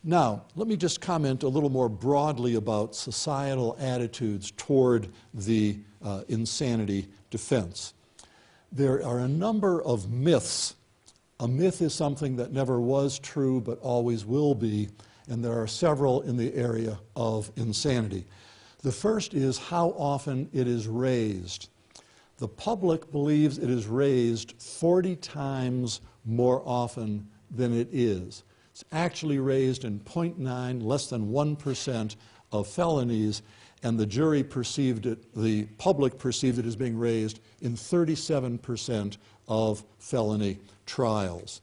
Now, let me just comment a little more broadly about societal attitudes toward the insanity defense. There are a number of myths. A myth is something that never was true but always will be, and there are several in the area of insanity. The first is how often it is raised. The public believes it is raised 40 times more often than it is. It's actually raised in 0.9, less than 1% of felonies, and the jury perceived it, the public perceived it as being raised in 37% of felony trials.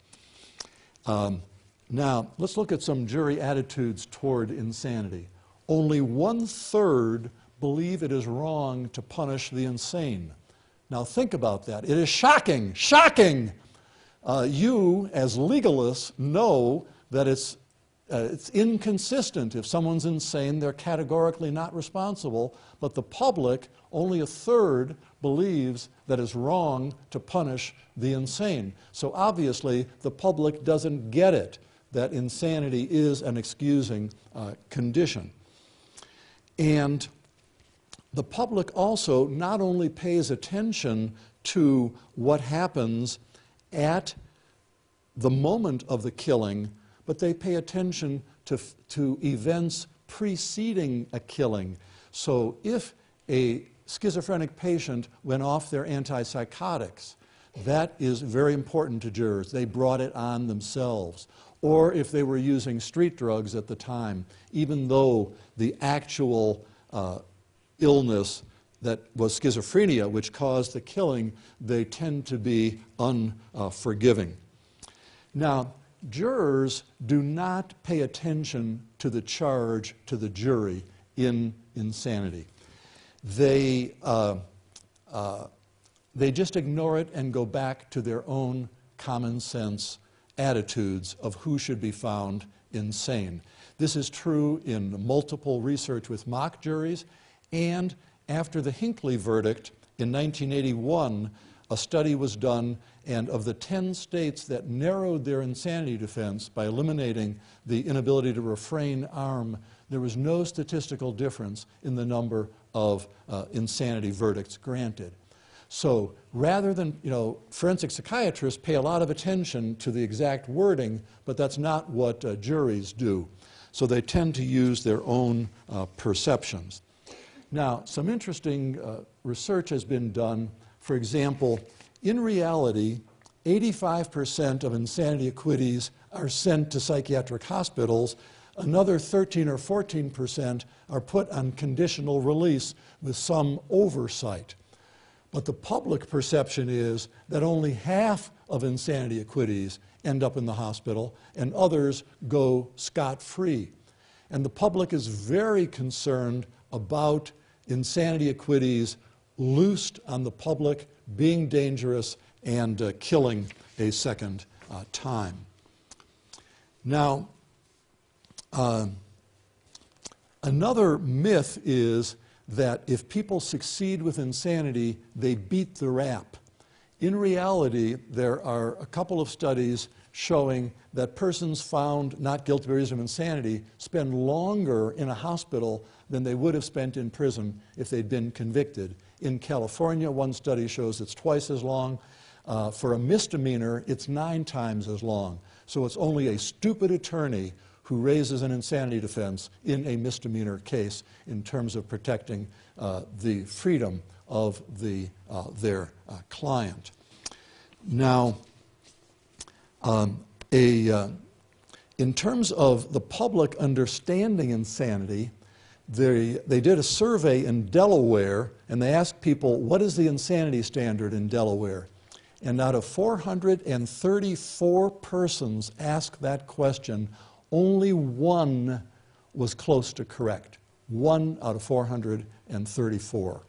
Now, let's look at some jury attitudes toward insanity. Only 1/3 believe it is wrong to punish the insane. Now think about that. It is shocking, shocking! You, as legalists, know that it's inconsistent. If someone's insane, they're categorically not responsible, but the public, only 1/3, believes that it's wrong to punish the insane. So obviously, the public doesn't get it, that insanity is an excusing condition. And the public also not only pays attention to what happens at the moment of the killing, but they pay attention to events preceding a killing. So if a schizophrenic patient went off their antipsychotics, that is very important to jurors. They brought it on themselves. Or if they were using street drugs at the time, even though the actual illness that was schizophrenia, which caused the killing, they tend to be unforgiving. Now, jurors do not pay attention to the charge to the jury in insanity. They just ignore it and go back to their own common sense attitudes of who should be found insane. This is true in multiple research with mock juries, and after the Hinckley verdict in 1981, a study was done, and of the 10 states that narrowed their insanity defense by eliminating the inability to refrain arm, there was no statistical difference in the number of insanity verdicts granted. So rather than, forensic psychiatrists pay a lot of attention to the exact wording, but that's not what juries do. So they tend to use their own perceptions. Now, some interesting research has been done. For example, in reality, 85% of insanity acquittees are sent to psychiatric hospitals. Another 13 or 14% are put on conditional release with some oversight. But the public perception is that only half of insanity acquittees end up in the hospital and others go scot-free. And the public is very concerned about insanity acquittees loosed on the public, being dangerous, and killing a second time. Now, another myth is that if people succeed with insanity, they beat the rap. In reality, there are a couple of studies showing that persons found not guilty by reason of insanity spend longer in a hospital than they would have spent in prison if they'd been convicted. In California, one study shows it's twice as long. For a misdemeanor, it's 9 times as long. So it's only a stupid attorney who raises an insanity defense in a misdemeanor case in terms of protecting the freedom of their client. Now, in terms of the public understanding insanity, they did a survey in Delaware, and they asked people, what is the insanity standard in Delaware? And out of 434 persons asked that question, only one was close to correct. 1 out of 434.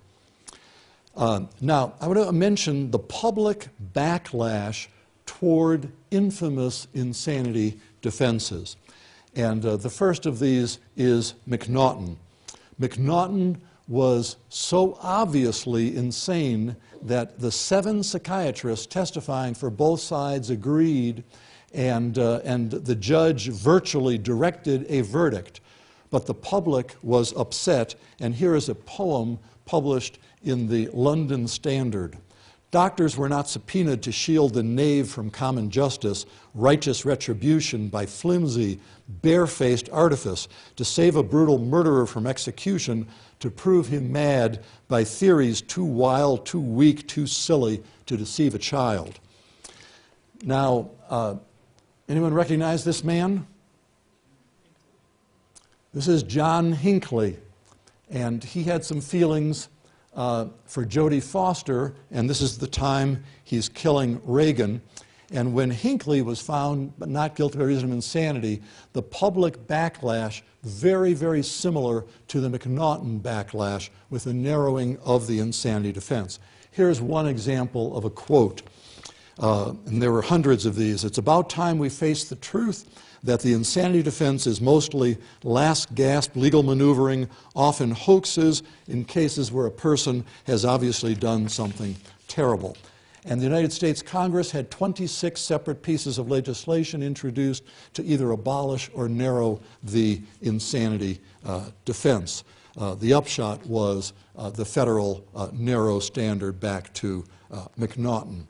Now, I want to mention the public backlash toward infamous insanity defenses. And the first of these is McNaughton. McNaughton was so obviously insane that the 7 psychiatrists testifying for both sides agreed, and the judge virtually directed a verdict. But the public was upset, and here is a poem published in the London Standard. Doctors were not subpoenaed to shield the knave from common justice, righteous retribution by flimsy, barefaced artifice, to save a brutal murderer from execution, to prove him mad by theories too wild, too weak, too silly to deceive a child. Now, anyone recognize this man? This is John Hinckley, and he had some feelings for Jodie Foster, and this is the time he's killing Reagan. And when Hinckley was found not guilty by reason of insanity, the public backlash, very, very similar to the McNaughton backlash, with a narrowing of the insanity defense. Here's one example of a quote, and there were hundreds of these. "It's about time we face the truth that the insanity defense is mostly last-gasp legal maneuvering, often hoaxes in cases where a person has obviously done something terrible." And the United States Congress had 26 separate pieces of legislation introduced to either abolish or narrow the insanity defense. The upshot was the federal narrow standard back to McNaughton.